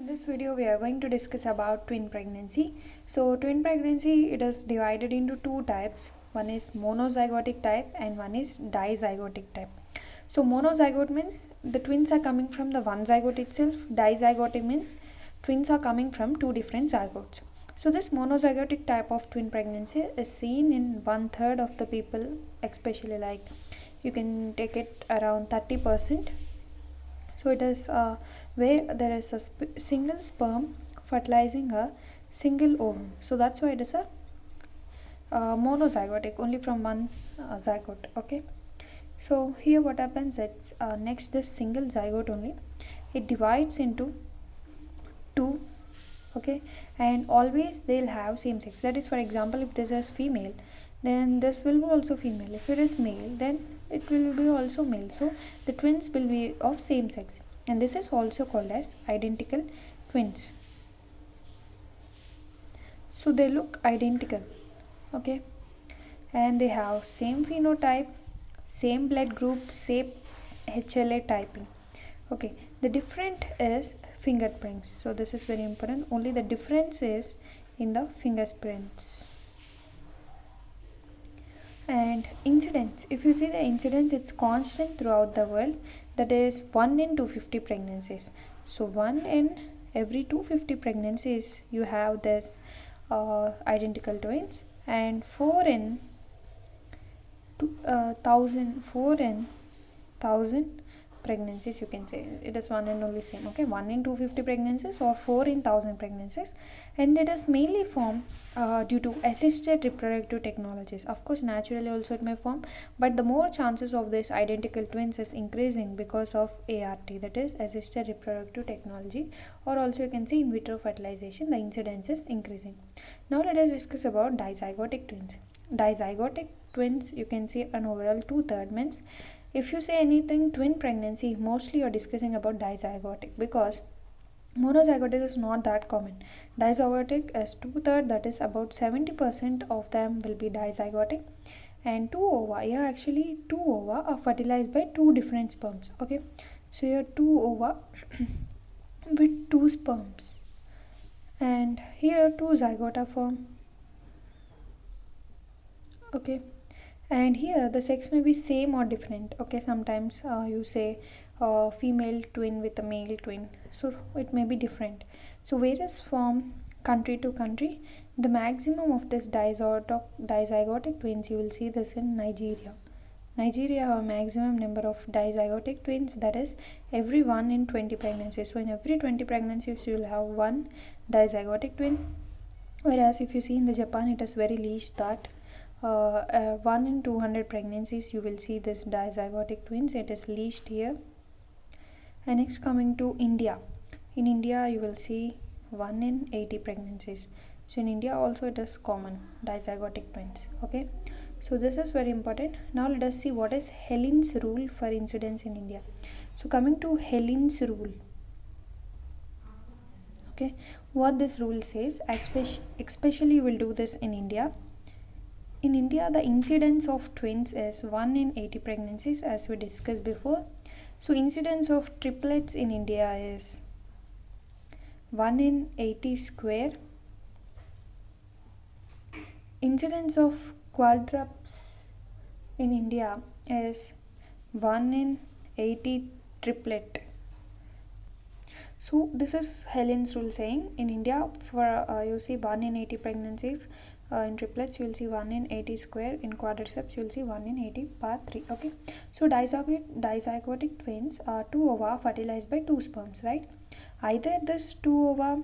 this video we are going to discuss about twin pregnancy. So twin pregnancy, it is divided into two types. One is monozygotic type and one is dizygotic type. So monozygote means the twins are coming from the one zygote itself. Dizygotic means twins are coming from two different zygotes. So this monozygotic type of twin pregnancy is seen in 1/3 of the people, especially like you can take it around 30%. So it is where there is a single sperm fertilizing a single ovum. So that's why it is a monozygotic, only from one zygote. Okay. So here what happens, it's next this single zygote only, it divides into two. Okay, and always they'll have same sex. That is, for example, if this is female, then this will be also female. If it is male, then it will be also male. So the twins will be of same sex, and this is also called as identical twins. So they look identical. Okay, and they have same phenotype, same blood group, same HLA typing. Okay, the different is fingerprints. So this is very important. Only the difference is in the fingerprints. And incidence, if you see the incidence, it's constant throughout the world. That is 1 in 250 pregnancies. So 1 in every 250 pregnancies you have this identical twins, and 4 in 1000 pregnancies, you can say it is one and only same. Okay, 1 in 250 pregnancies or 4 in 1000 pregnancies, and it is mainly formed due to assisted reproductive technologies. Of course, naturally also it may form, but the more chances of this identical twins is increasing because of ART, that is assisted reproductive technology, or also you can see in vitro fertilization. The incidence is increasing. Now let us discuss about dizygotic twins. Dizygotic twins, you can see an overall 2/3 means. If you say anything twin pregnancy, mostly you're discussing about dizygotic, because monozygotic is not that common. Dizygotic is 2/3, that is about 70% of them will be dizygotic. And two ova, yeah, actually two ova are fertilized by two different sperms. Okay, so here two ova with two sperms, and here two zygote are formed. Okay, and here the sex may be same or different. Okay, sometimes you say female twin with a male twin, so it may be different. So various form country to country. The maximum of this dizygotic twins, you will see this in Nigeria. Nigeria have a maximum number of dizygotic twins, that is every 1 in 20 pregnancies. So in every 20 pregnancies you will have one dizygotic twin, whereas if you see in the Japan, it is very least that 1 in 200 pregnancies you will see this dizygotic twins. It is least here. And next, coming to India. In India you will see 1 in 80 pregnancies. So in India also it is common, dizygotic twins. Okay, so this is very important. Now let us see what is Helene's rule for incidence in India. So coming to Helene's rule. Okay, what this rule says, especially you will do this in India. In India, the incidence of twins is 1 in 80 pregnancies, as we discussed before. So incidence of triplets in India is 1 in 80 square. Incidence of quadruplets in India is 1 in 80 triplet. So this is Helene's rule saying in India, for you see 1 in 80 pregnancies, in triplets you will see 1 in 80 square, in quadriceps you will see 1 in 80 par 3. Okay, so dizygotic twins are two ova fertilized by two sperms, right? Either this two ova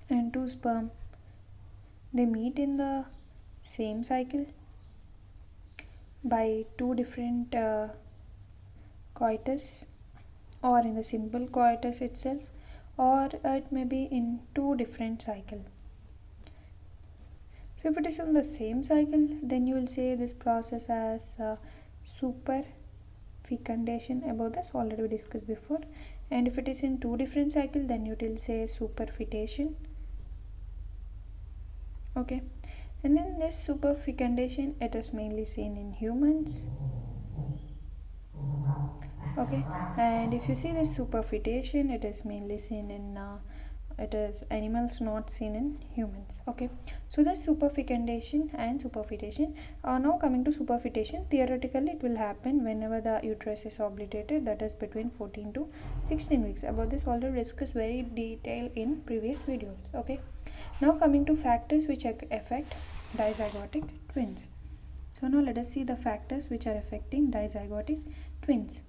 and two sperm, they meet in the same cycle by two different coitus, or in the simple coitus itself, or it may be in two different cycles. So if it is in the same cycle, then you will say this process as super fecundation. About this already we discussed before. And if it is in two different cycles, then you will say superfetation. Okay, and then this superfecundation, it is mainly seen in humans, Okay, and if you see this superfetation, it is mainly seen in it is animals, not seen in humans. Okay, so this superfecundation and superfetation. Now coming to superfetation, theoretically it will happen whenever the uterus is obliterated, that is between 14 to 16 weeks. About this already discussed very detailed in previous videos. Okay, now coming to factors which affect dizygotic twins. So now let us see the factors which are affecting dizygotic twins.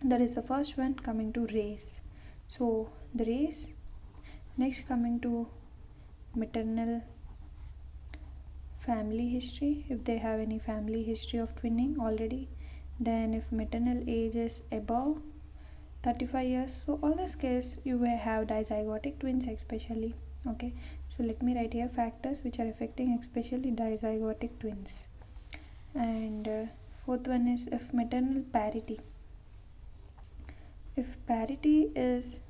That is the first one, coming to race. So the race. Next coming to maternal family history, if they have any family history of twinning already. Then if maternal age is above 35 years, so all this case you will have dizygotic twins especially. Okay, so let me write here factors which are affecting especially dizygotic twins. And fourth one is if maternal parity. If parity is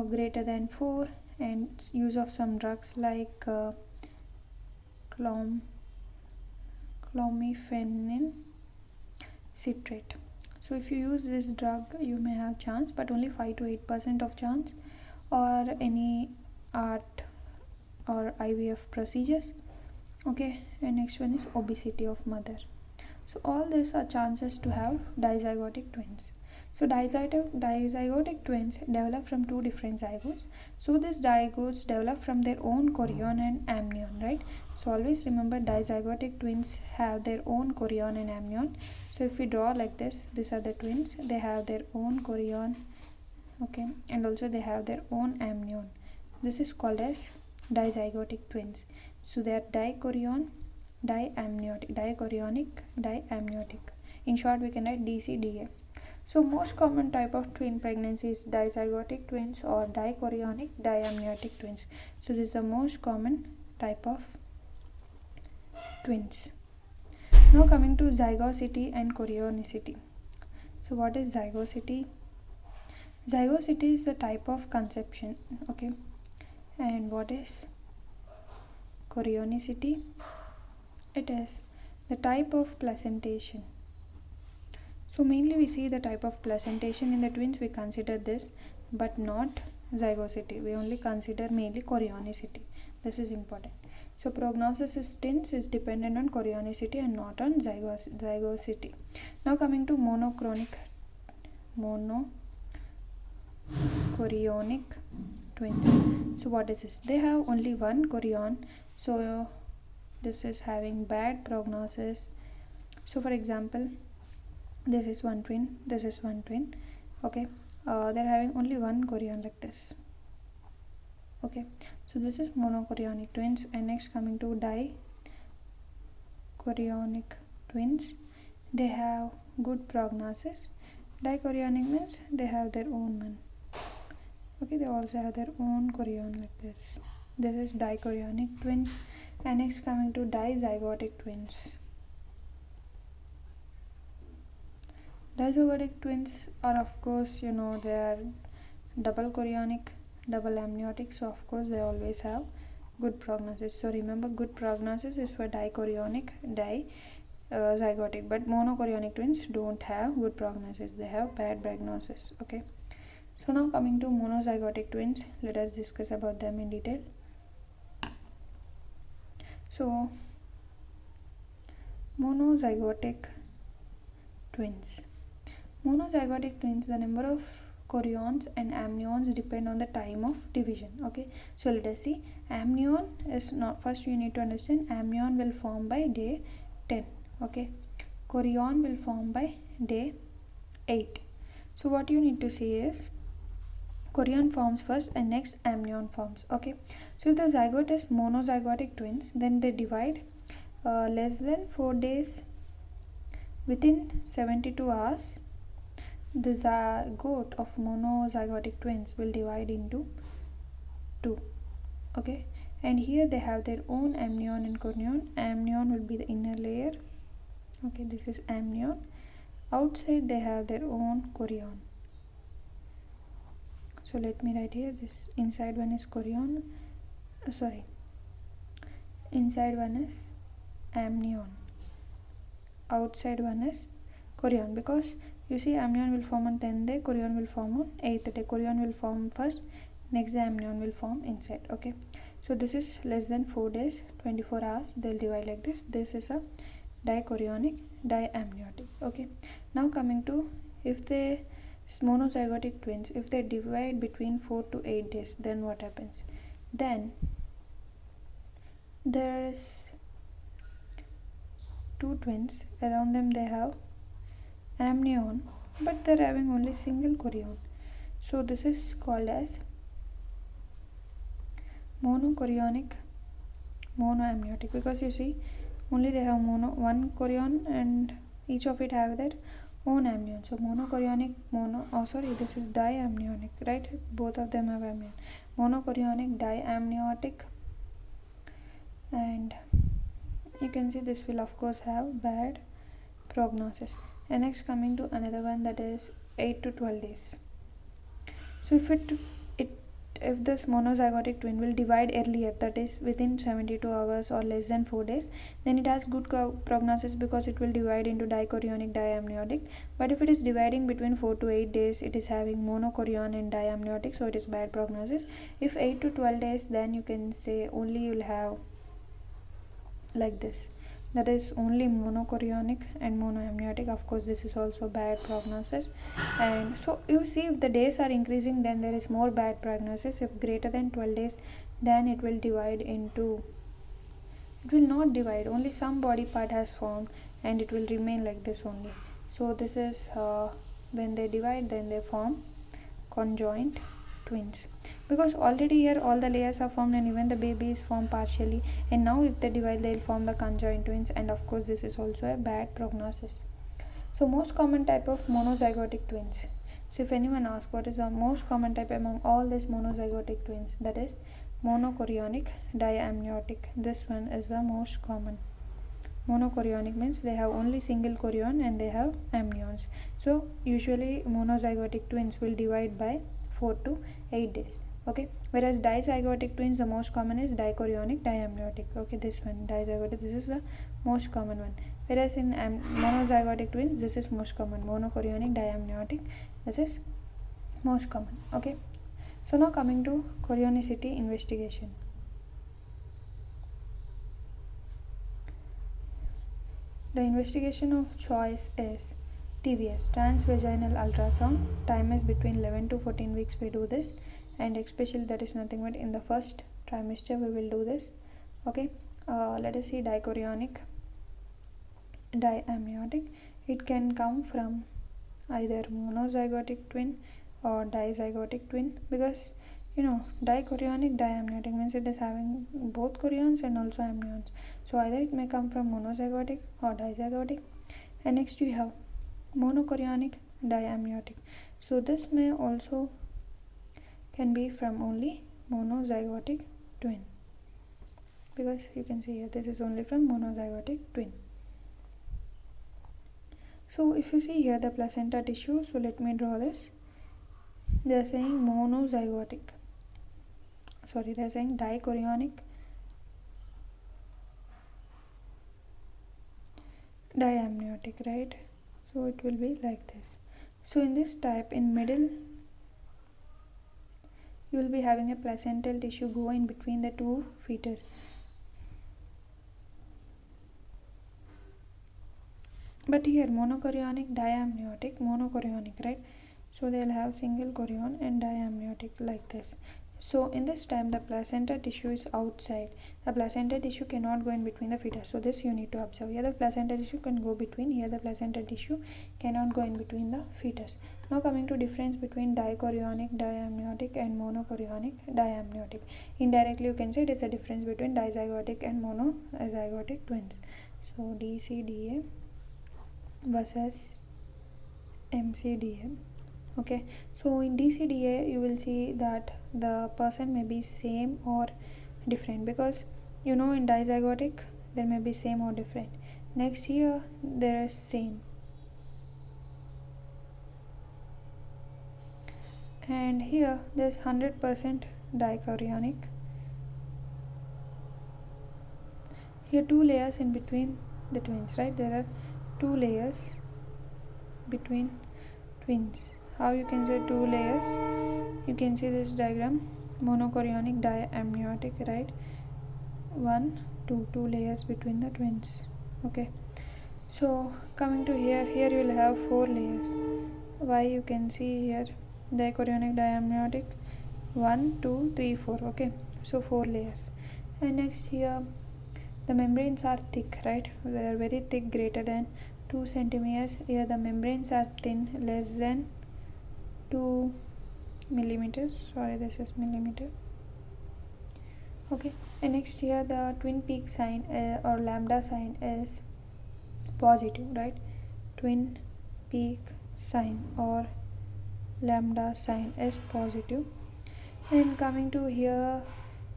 greater than 4, and use of some drugs like clomifenin citrate. So if you use this drug, you may have chance, but only 5 to 8% of chance, or any ART or IVF procedures. Okay, and next one is obesity of mother. So all these are chances to have dizygotic twins. So dizygotic twins develop from two different zygotes. So these zygotes develop from their own chorion and amnion, right? So always remember dizygotic twins have their own chorion and amnion. So if we draw like this, these are the twins. They have their own chorion, okay, and also they have their own amnion. This is called as dizygotic twins. So they are dichorion, diamniotic, dichorionic, diamniotic. In short, we can write DCDA. So most common type of twin pregnancy is dizygotic twins or dichorionic, diamniotic twins. So this is the most common type of twins. Now coming to zygosity and corionicity. So what is zygosity? Zygosity is the type of conception, okay, and what is corionicity? It is the type of placentation. So mainly we see the type of placentation in the twins, we consider this, but not zygosity. We only consider mainly corionicity. This is important. So prognosis in twins is dependent on corionicity and not on zygosity. Now coming to monochronic chorionic twins. So what is this? They have only one chorion. So this is having bad prognosis. So for example, this is one twin, this is one twin. Okay, they're having only one chorion like this. Okay, so this is monochorionic twins. And next coming to dichorionic twins, they have good prognosis. Dichorionic means they have their own one. Okay, they also have their own chorion like this. This is dichorionic twins. And next coming to dizygotic twins. Dizygotic twins are, of course, you know, they are double chorionic, double amniotic, so of course they always have good prognosis. So remember, good prognosis is for dichorionic, zygotic, but monochorionic twins don't have good prognosis, they have bad prognosis. Okay, so now coming to monozygotic twins, let us discuss about them in detail. So monozygotic twins. Monozygotic twins, the number of chorions and amnions depend on the time of division. Okay, so let us see. Amnion is not, first you need to understand, amnion will form by day 10. Okay, chorion will form by day 8. So what you need to see is chorion forms first and next amnion forms. Okay, so if the zygote is monozygotic twins, then they divide less than 4 days. Within 72 hours, the zygote of monozygotic twins will divide into 2. Okay, and here they have their own amnion and chorion. Amnion will be the inner layer. Okay, this is amnion. Outside they have their own chorion. So let me write here, this inside one is chorion, inside one is amnion, outside one is chorion, because You see, amnion will form on 10th day, chorion will form on 8th day. Chorion will form first, next day amnion will form inside. Okay, so this is less than 4 days, 24 hours. They'll divide like this. This is a dichorionic, diamniotic. Okay, now coming to, if they monozygotic twins, if they divide between 4 to 8 days, then what happens? Then there's two twins, around them they have amnion, but they're having only single chorion. So this is called as monochorionic, monoamniotic, because you see, only they have one chorion and each of it have their own amnion. So monochorionic, this is diamniotic, right? Both of them have amnion. Monochorionic, diamniotic, and you can see this will of course have bad prognosis. And next coming to another one, that is 8 to 12 days. So if this monozygotic twin will divide earlier, that is within 72 hours or less than 4 days, then it has good prognosis because it will divide into dichorionic, diamniotic. But if it is dividing between 4 to 8 days, it is having monochorion and diamniotic, so it is bad prognosis. If 8 to 12 days, then you can say only you'll have like this, that is only monochorionic and monoamniotic. Of course this is also bad prognosis. And so you see, if the days are increasing, then there is more bad prognosis. If greater than 12 days, then it will divide into, it will not divide, only some body part has formed and it will remain like this only. So this is when they divide, then they form conjoined twins, because already here all the layers are formed and even the baby is formed partially, and now if they divide, they'll form the conjoined twins, and of course this is also a bad prognosis. So most common type of monozygotic twins. So if anyone asks what is the most common type among all these monozygotic twins, that is monochorionic, diamniotic. This one is the most common. Monochorionic means they have only single chorion and they have amnions. So usually monozygotic twins will divide by 4 to 8 days. Okay, whereas dizygotic twins, the most common is dichorionic, diamniotic. Okay, this one dizygotic, this is the most common one. Whereas in monozygotic twins, this is most common, monochorionic, diamniotic, this is most common. Okay, so now coming to chorionicity investigation. The investigation of choice is TVS, transvaginal ultrasound. Time is between 11 to 14 weeks we do this, and especially that is nothing but in the first trimester we will do this. Okay, let us see dichorionic, diamniotic. It can come from either monozygotic twin or dizygotic twin, because dichorionic, diamniotic means it is having both chorions and also amnions. So either it may come from monozygotic or dizygotic. And next we have monochorionic, diamniotic. So this may also can be from only monozygotic twin, because you can see here this is only from monozygotic twin. So if you see here the placenta tissue, so let me draw this. They are saying monozygotic, sorry, they are saying dichorionic, diamniotic, right? So it will be like this. So in this type, in middle you will be having a placental tissue go in between the two fetus. But here monochorionic, diamniotic, monochorionic, right? So they will have single chorion and diamniotic like this. So in this time the placenta tissue is outside. The placenta tissue cannot go in between the fetus. So this you need to observe. Here the placenta tissue can go between, here the placenta tissue cannot go in between the fetus. Now coming to difference between dichorionic, diamniotic and monochorionic, diamniotic. Indirectly you can say it is a difference between dizygotic and monozygotic twins. So DCDA versus MCDA. Okay, so in DCDA you will see that the person may be same or different, because in dizygotic there may be same or different. Next here there is same, and here there's 100% dichorionic. Here two layers in between the twins, right? There are two layers between twins. How you can say two layers? You can see this diagram, monochorionic diamniotic, right? Two layers between the twins. Okay, so coming to here you will have 4 layers. Why? You can see here dichorionic diamniotic 1 2 3 4. Okay, so 4 layers. And next here the membranes are thick, right? They are very thick, greater than 2 centimeters. Here the membranes are thin, less than 2 millimeters. Sorry, this is millimeter. Okay, and next here the twin peak sign or lambda sign is positive, right? Twin peak sign or lambda sign is positive. And coming to here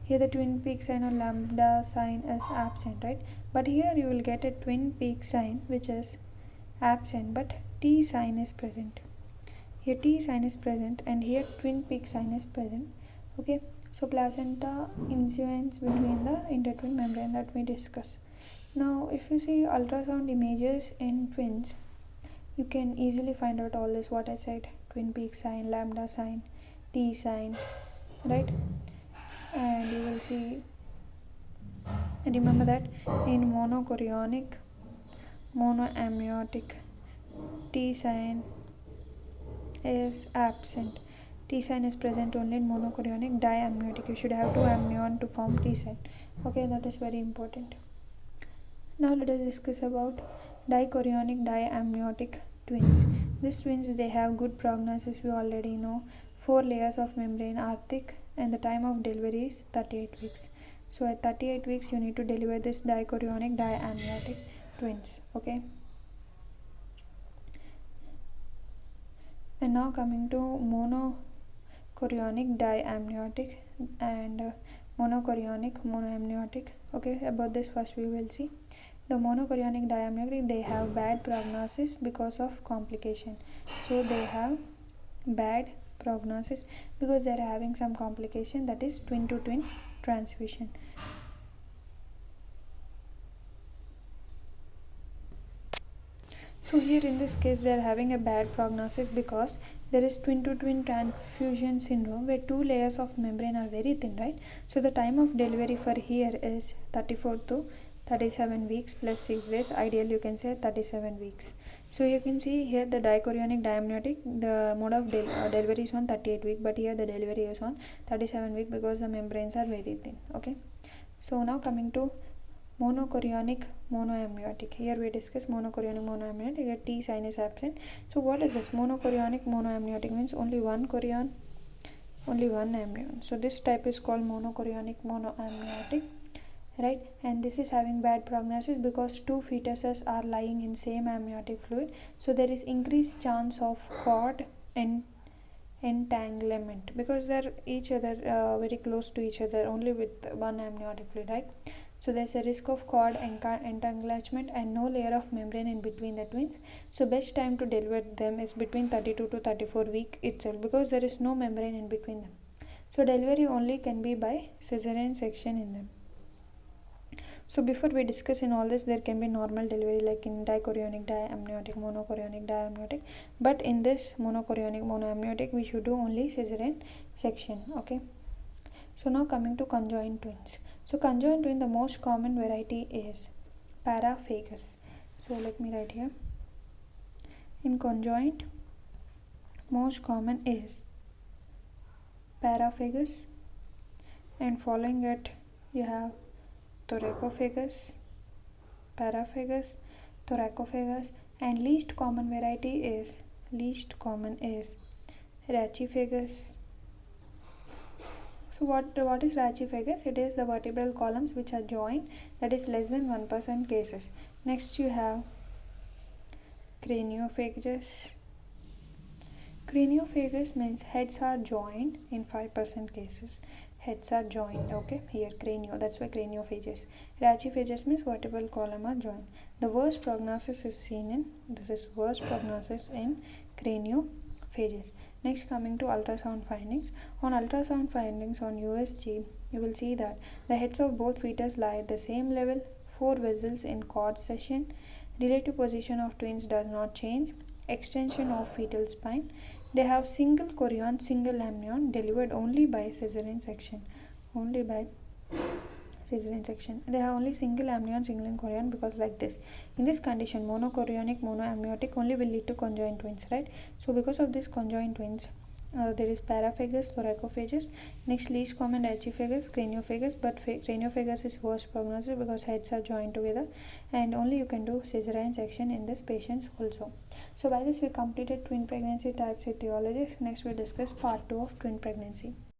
the twin peak sign or lambda sign is absent, right? But here you will get a twin peak sign which is absent, but T sign is present. Here T sign is present and here twin peak sign is present. Okay, so placenta incidence between the intertwin membrane that we discussed. Now if you see ultrasound images in twins, you can easily find out all this what I said: twin peak sign, lambda sign, T sign, right? And you will see, remember that in monochorionic, monoamniotic, T sign is absent. T sign is present only in monochorionic diamniotic. You should have two amnion to form T sign. Okay, that is very important. Now let us discuss about dichorionic diamniotic twins. These twins, they have good prognosis. We already know 4 layers of membrane are thick and the time of delivery is 38 weeks. So at 38 weeks you need to deliver this dichorionic diamniotic twins. Okay, and now coming to monochorionic diamniotic and monochorionic monoamniotic. Okay, about this first we will see. The monochorionic diamniotic, they have bad prognosis because of complication. So they have bad prognosis because they are having some complication, that is twin to twin transfusion. So here in this case they are having a bad prognosis because there is twin to twin transfusion syndrome where 2 layers of membrane are very thin, right? So the time of delivery for here is 34 to 37 weeks plus 6 days. Ideally you can say 37 weeks. So you can see here the dichorionic diamniotic, the mode of delivery is on 38 week, but here the delivery is on 37 week because the membranes are very thin. Okay, so now coming to monochorionic monoamniotic. Here we discuss monochorionic monoamniotic. Here T sign is absent. So what is this? Monochorionic monoamniotic means only one chorion, only one amnion. So this type is called monochorionic monoamniotic, right? And this is having bad prognosis because 2 fetuses are lying in same amniotic fluid. So there is increased chance of cord and entanglement because they're each other very close to each other only with one amniotic fluid, right? So there's a risk of cord entanglement and no layer of membrane in between the twins. So best time to deliver them is between 32 to 34 week itself because there is no membrane in between them. So delivery only can be by cesarean section in them. So before we discuss in all this, there can be normal delivery like in dichorionic diamniotic, monochorionic diamniotic, but in this monochorionic monoamniotic we should do only cesarean section. Okay, so now coming to conjoined twins. So conjoined twin, the most common variety is paraphagus. So let me write here. In conjoined, most common is paraphagus, and following it you have thoracophagous, paraphagus, thoracophagous, and least common is rachiphagus. So what is rachiphagus? It is the vertebral columns which are joined, that is less than 1% cases. Next you have craniophagous. Craniophagous means heads are joined in 5% cases. Heads are joined. Okay, here cranio, that's why craniophagous. Rachiphagus means vertebral column are joined. The worst prognosis is seen in, this is worst prognosis in craniophagous. Next, coming to ultrasound findings. On ultrasound findings on USG, you will see that the heads of both fetus lie at the same level, 4 vessels in cord section, relative position of twins does not change, extension of fetal spine. They have single chorion, single amnion, delivered only by cesarean section. Only by cesarean section. They have only single amnion, single chorion, because like this. In this condition, monochorionic, monoamniotic only will lead to conjoined twins, right? So because of this conjoined twins, there is paraphagus, thoracophagus. Next, least common archiphagus, craniophagus, but craniophagus is worst prognosis because heads are joined together, and only you can do cesarean section in this patients also. So by this we completed twin pregnancy types etiologies. Next we discuss part 2 of twin pregnancy.